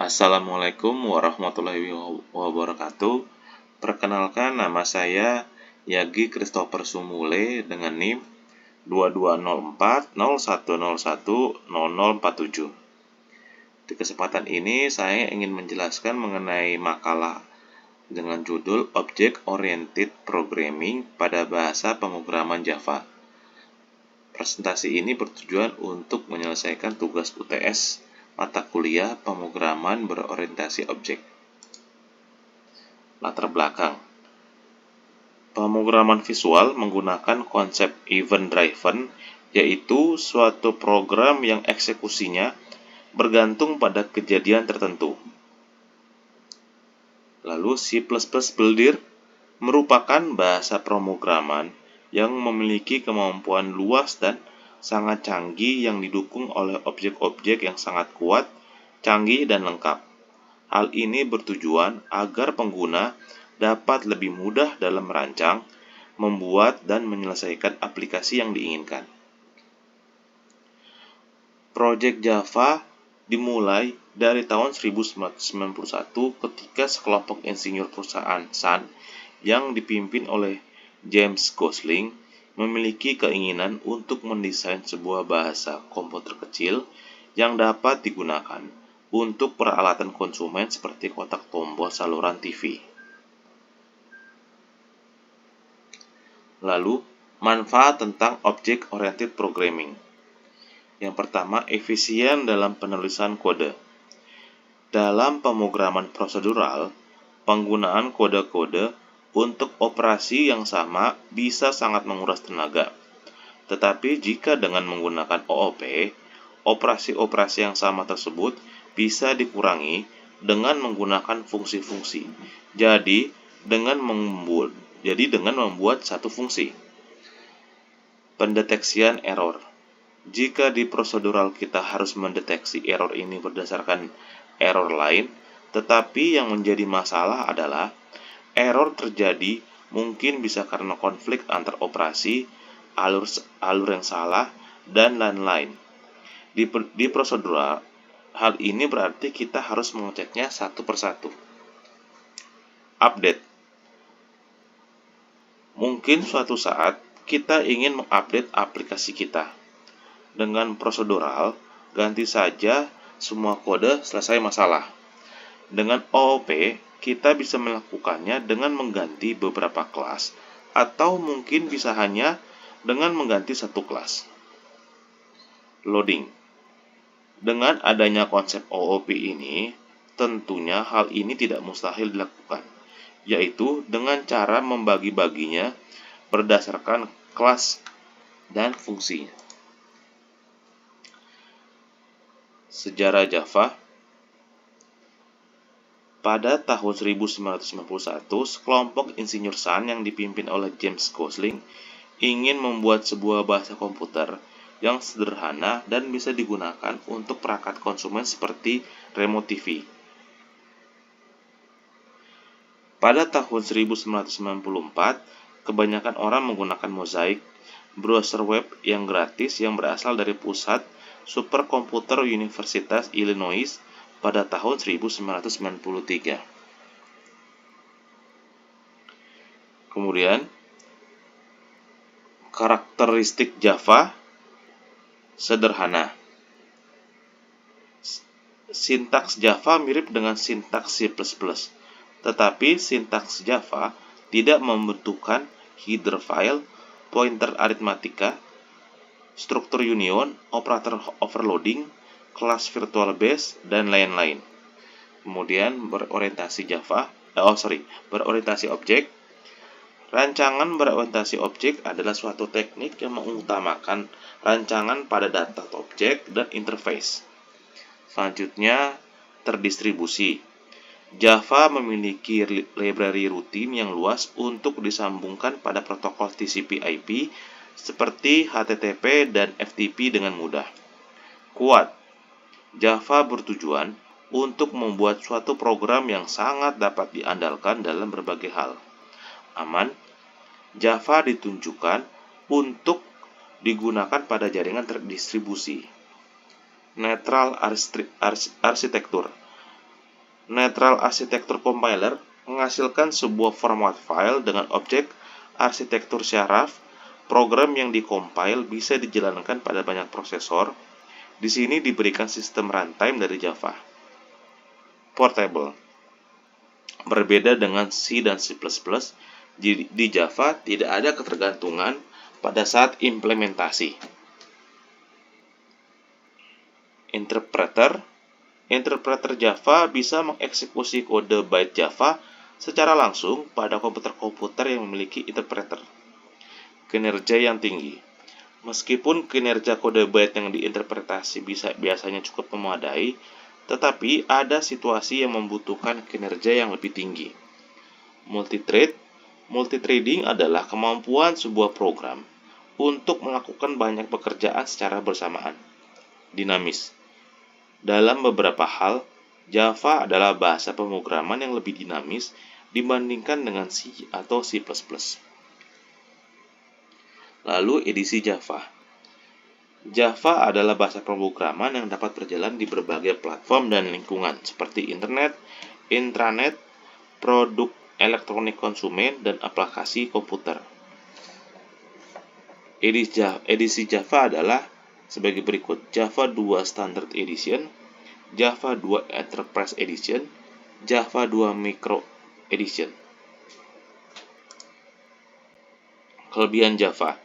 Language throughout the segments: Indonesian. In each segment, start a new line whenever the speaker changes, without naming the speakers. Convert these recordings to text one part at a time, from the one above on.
Assalamualaikum warahmatullahi wabarakatuh. Perkenalkan, nama saya Yagi Christopher Sumule dengan NIM 220401010047. Di kesempatan ini saya ingin menjelaskan mengenai makalah dengan judul Object Oriented Programming pada bahasa pemrograman Java. Presentasi ini bertujuan untuk menyelesaikan tugas UTS mata kuliah pemrograman berorientasi objek. Latar belakang. Pemrograman visual menggunakan konsep event driven, yaitu suatu program yang eksekusinya bergantung pada kejadian tertentu. Lalu C++ Builder merupakan bahasa pemrograman yang memiliki kemampuan luas dan sangat canggih yang didukung oleh objek-objek yang sangat kuat, canggih, dan lengkap. Hal ini bertujuan agar pengguna dapat lebih mudah dalam merancang, membuat, dan menyelesaikan aplikasi yang diinginkan. Proyek Java dimulai dari tahun 1991 ketika sekelompok insinyur perusahaan Sun yang dipimpin oleh James Gosling memiliki keinginan untuk mendesain sebuah bahasa komputer kecil yang dapat digunakan untuk peralatan konsumen seperti kotak tombol saluran TV. Lalu, manfaat tentang Object-Oriented Programming. Yang pertama, efisien dalam penulisan kode. Dalam pemrograman prosedural, penggunaan kode-kode untuk operasi yang sama bisa sangat menguras tenaga. Tetapi jika dengan menggunakan OOP, operasi-operasi yang sama tersebut bisa dikurangi dengan menggunakan fungsi-fungsi. Jadi dengan membuat satu fungsi. Pendeteksian error. Jika di prosedural kita harus mendeteksi error ini berdasarkan error lain, tetapi yang menjadi masalah adalah error terjadi mungkin bisa karena konflik antar operasi, alur yang salah, dan lain-lain. Di prosedural, hal ini berarti kita harus mengeceknya satu persatu. Update. Mungkin suatu saat kita ingin mengupdate aplikasi kita. Dengan prosedural, ganti saja semua kode selesai masalah. Dengan OOP, kita bisa melakukannya dengan mengganti beberapa kelas, atau mungkin bisa hanya dengan mengganti satu kelas. Loading. Dengan adanya konsep OOP ini, tentunya hal ini tidak mustahil dilakukan, yaitu dengan cara membagi-baginya berdasarkan kelas dan fungsinya. Sejarah Java. Pada tahun 1991, sekelompok insinyur Sun yang dipimpin oleh James Gosling ingin membuat sebuah bahasa komputer yang sederhana dan bisa digunakan untuk perangkat konsumen seperti remote TV. Pada tahun 1994, kebanyakan orang menggunakan Mosaic, browser web yang gratis yang berasal dari pusat superkomputer Universitas Illinois pada tahun 1993. Kemudian, karakteristik Java sederhana. Sintaks Java mirip dengan sintaks C++, tetapi sintaks Java tidak membutuhkan header file, pointer aritmatika, struktur union, operator overloading, kelas virtual base, dan lain-lain. Kemudian berorientasi objek. Rancangan berorientasi objek adalah suatu teknik yang mengutamakan rancangan pada data objek dan interface. Selanjutnya, terdistribusi. Java memiliki library rutin yang luas untuk disambungkan pada protokol TCP/IP seperti HTTP dan FTP dengan mudah. Kuat. Java bertujuan untuk membuat suatu program yang sangat dapat diandalkan dalam berbagai hal. Aman. Java ditunjukkan untuk digunakan pada jaringan terdistribusi. Netral arsitektur. Neutral Architecture Compiler menghasilkan sebuah format file dengan objek arsitektur syaraf. Program yang dikompil bisa dijalankan pada banyak prosesor. Di sini diberikan sistem runtime dari Java. Portable. Berbeda dengan C dan C++, di Java tidak ada ketergantungan pada saat implementasi. Interpreter Java bisa mengeksekusi kode byte Java secara langsung pada komputer-komputer yang memiliki interpreter. Kinerja yang tinggi. Meskipun kinerja kode byte yang diinterpretasi biasanya cukup memadai, tetapi ada situasi yang membutuhkan kinerja yang lebih tinggi. Multithreading adalah kemampuan sebuah program untuk melakukan banyak pekerjaan secara bersamaan. Dinamis. Dalam beberapa hal, Java adalah bahasa pemrograman yang lebih dinamis dibandingkan dengan C atau C++. Lalu edisi Java. Java adalah bahasa pemrograman yang dapat berjalan di berbagai platform dan lingkungan seperti internet, intranet, produk elektronik konsumen, dan aplikasi komputer. Edisi Java adalah sebagai berikut: Java 2 Standard Edition, Java 2 Enterprise Edition, Java 2 Micro Edition. Kelebihan Java.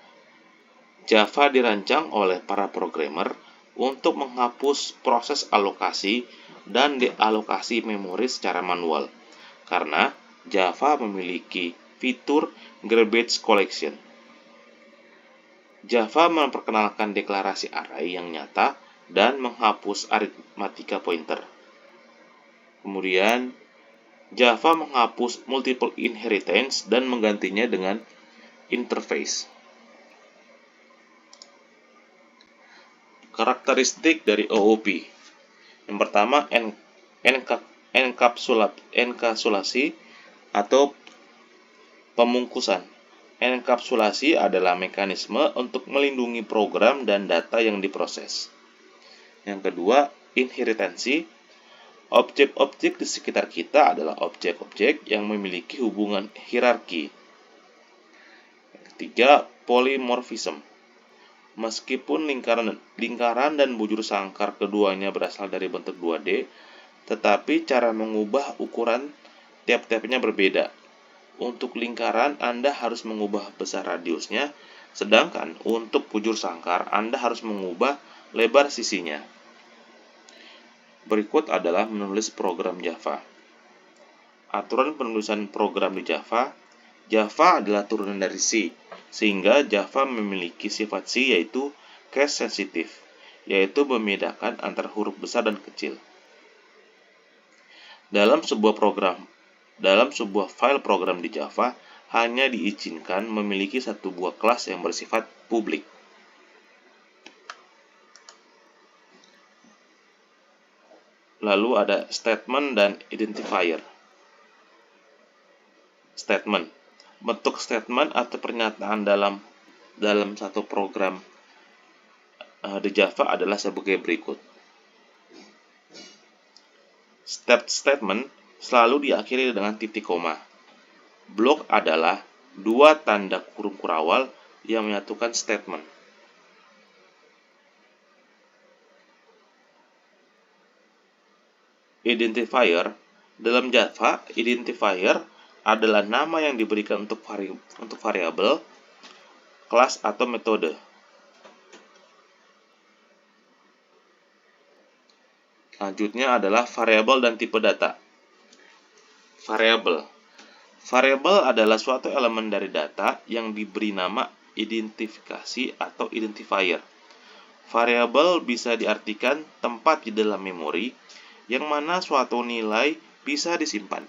Java dirancang oleh para programmer untuk menghapus proses alokasi dan dealokasi memori secara manual, karena Java memiliki fitur garbage collection. Java memperkenalkan deklarasi array yang nyata dan menghapus arithmetic pointer. Kemudian, Java menghapus multiple inheritance dan menggantinya dengan interface. Karakteristik dari OOP. Yang pertama, enkapsulasi atau pemungkusan. Enkapsulasi adalah mekanisme untuk melindungi program dan data yang diproses. Yang kedua, inheritansi. Objek-objek di sekitar kita adalah objek-objek yang memiliki hubungan hierarki. Yang ketiga, polymorphism. Meskipun lingkaran dan bujur sangkar keduanya berasal dari bentuk 2D, tetapi cara mengubah ukuran tiap-tiapnya berbeda. Untuk lingkaran, Anda harus mengubah besar radiusnya, sedangkan untuk bujur sangkar, Anda harus mengubah lebar sisinya. Berikut adalah menulis program Java. Aturan penulisan program di Java. Java adalah turunan dari C, sehingga Java memiliki sifat C yaitu case sensitive, yaitu membedakan antara huruf besar dan kecil. Dalam sebuah file program di Java, hanya diizinkan memiliki satu buah kelas yang bersifat publik. Lalu ada statement dan identifier. Statement. Bentuk statement atau pernyataan dalam satu program di Java adalah sebagai berikut. Statement selalu diakhiri dengan titik koma. Blok adalah dua tanda kurung kurawal yang menyatukan statement. Identifier. Dalam Java, identifier adalah nama yang diberikan untuk variabel, kelas, atau metode. Selanjutnya adalah variabel dan tipe data. Variabel adalah suatu elemen dari data yang diberi nama identifikasi atau identifier. Variabel bisa diartikan tempat di dalam memori yang mana suatu nilai bisa disimpan.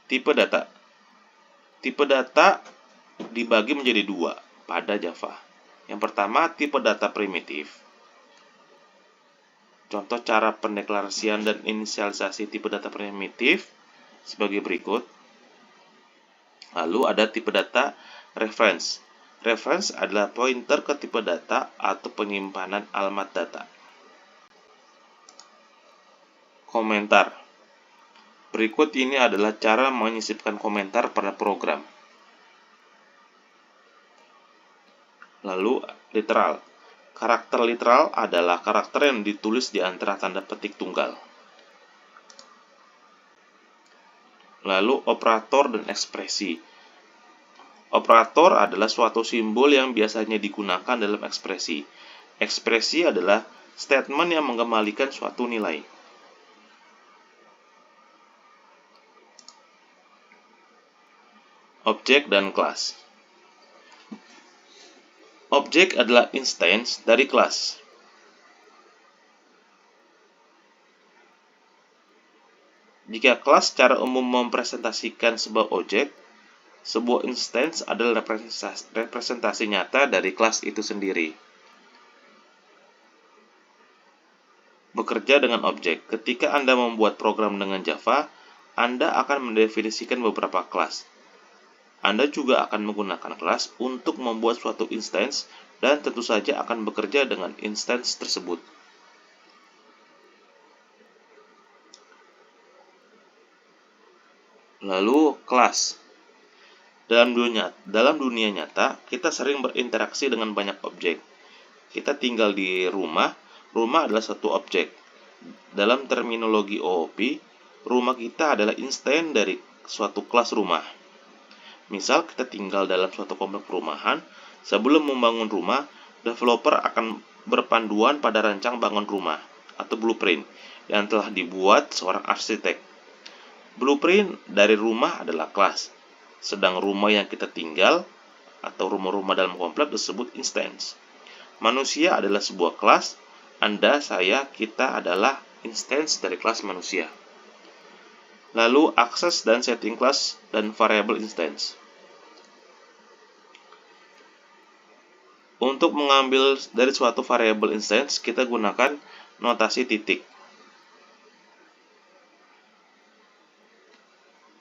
Tipe data. Tipe data dibagi menjadi dua pada Java. Yang pertama, tipe data primitif. Contoh cara pendeklarasian dan inisialisasi tipe data primitif sebagai berikut. Lalu ada tipe data reference. Reference adalah pointer ke tipe data atau penyimpanan alamat data. Komentar. Berikut ini adalah cara menyisipkan komentar pada program. Lalu, literal. Karakter literal adalah karakter yang ditulis di antara tanda petik tunggal. Lalu, operator dan ekspresi. Operator adalah suatu simbol yang biasanya digunakan dalam ekspresi. Ekspresi adalah statement yang mengembalikan suatu nilai. Objek dan kelas. Objek adalah instance dari kelas. Jika kelas secara umum mempresentasikan sebuah objek, sebuah instance adalah representasi nyata dari kelas itu sendiri. Bekerja dengan objek. Ketika Anda membuat program dengan Java, Anda akan mendefinisikan beberapa kelas. Anda juga akan menggunakan kelas untuk membuat suatu instance dan tentu saja akan bekerja dengan instance tersebut. Lalu, kelas. Dalam dunia nyata, kita sering berinteraksi dengan banyak objek. Kita tinggal di rumah adalah satu objek. Dalam terminologi OOP, rumah kita adalah instance dari suatu kelas rumah. Misal, kita tinggal dalam suatu komplek perumahan. Sebelum membangun rumah, developer akan berpanduan pada rancang bangun rumah atau blueprint yang telah dibuat seorang arsitek. Blueprint dari rumah adalah kelas, sedang rumah yang kita tinggal atau rumah-rumah dalam komplek disebut instance. Manusia adalah sebuah kelas. Anda, saya, kita adalah instance dari kelas manusia. Lalu, akses dan setting kelas dan variable instance. Untuk mengambil dari suatu variable instance, kita gunakan notasi titik.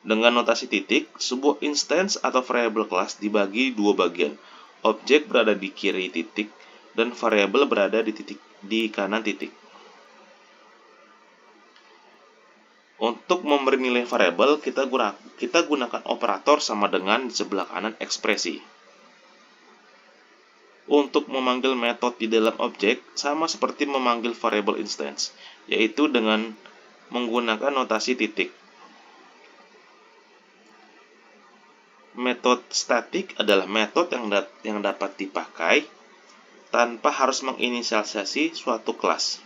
Dengan notasi titik, sebuah instance atau variable kelas dibagi dua bagian. Objek berada di kiri titik dan variable berada di kanan titik. Untuk memberi nilai variabel, kita gunakan operator sama dengan di sebelah kanan ekspresi. Untuk memanggil metode di dalam objek, sama seperti memanggil variable instance, yaitu dengan menggunakan notasi titik. Metode statik adalah metode yang dapat dipakai tanpa harus menginisialisasi suatu kelas.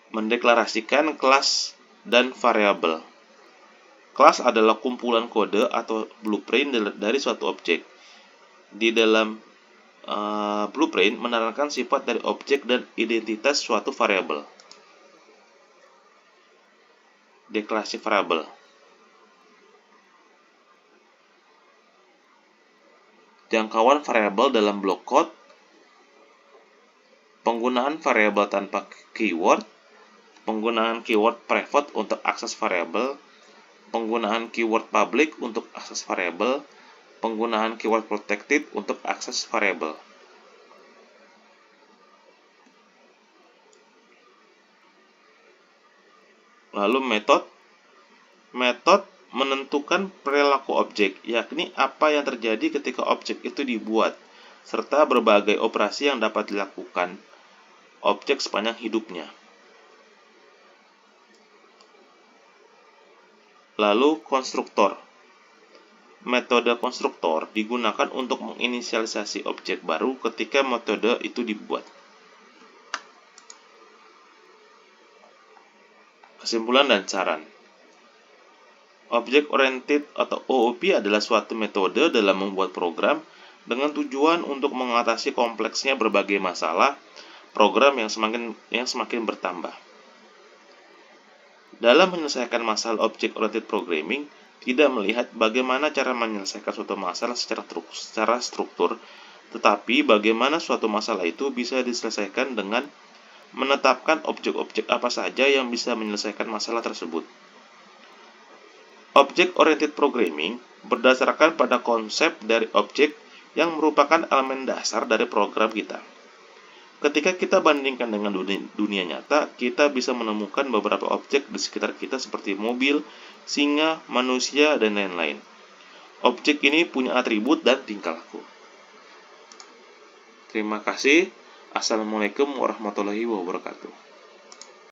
Mendeklarasikan kelas dan variabel. Kelas adalah kumpulan kode atau blueprint dari suatu objek. Di dalam blueprint menerangkan sifat dari objek dan identitas suatu variabel. Deklarasi variabel. Jangkauan variabel dalam blok code. Penggunaan variabel tanpa keyword. Penggunaan keyword private untuk akses variabel, penggunaan keyword public untuk akses variabel, penggunaan keyword protected untuk akses variabel. Lalu metode menentukan perilaku objek, yakni apa yang terjadi ketika objek itu dibuat, serta berbagai operasi yang dapat dilakukan objek sepanjang hidupnya. Lalu, konstruktor. Metode konstruktor digunakan untuk menginisialisasi objek baru ketika metode itu dibuat. Kesimpulan dan saran. Object Oriented atau OOP adalah suatu metode dalam membuat program dengan tujuan untuk mengatasi kompleksnya berbagai masalah program yang semakin bertambah. Dalam menyelesaikan masalah object-oriented programming, tidak melihat bagaimana cara menyelesaikan suatu masalah secara struktur, tetapi bagaimana suatu masalah itu bisa diselesaikan dengan menetapkan objek-objek apa saja yang bisa menyelesaikan masalah tersebut. Object-oriented programming berdasarkan pada konsep dari objek yang merupakan elemen dasar dari program kita. Ketika kita bandingkan dengan dunia nyata, kita bisa menemukan beberapa objek di sekitar kita seperti mobil, singa, manusia, dan lain-lain. Objek ini punya atribut dan tingkah laku. Terima kasih. Assalamualaikum warahmatullahi wabarakatuh.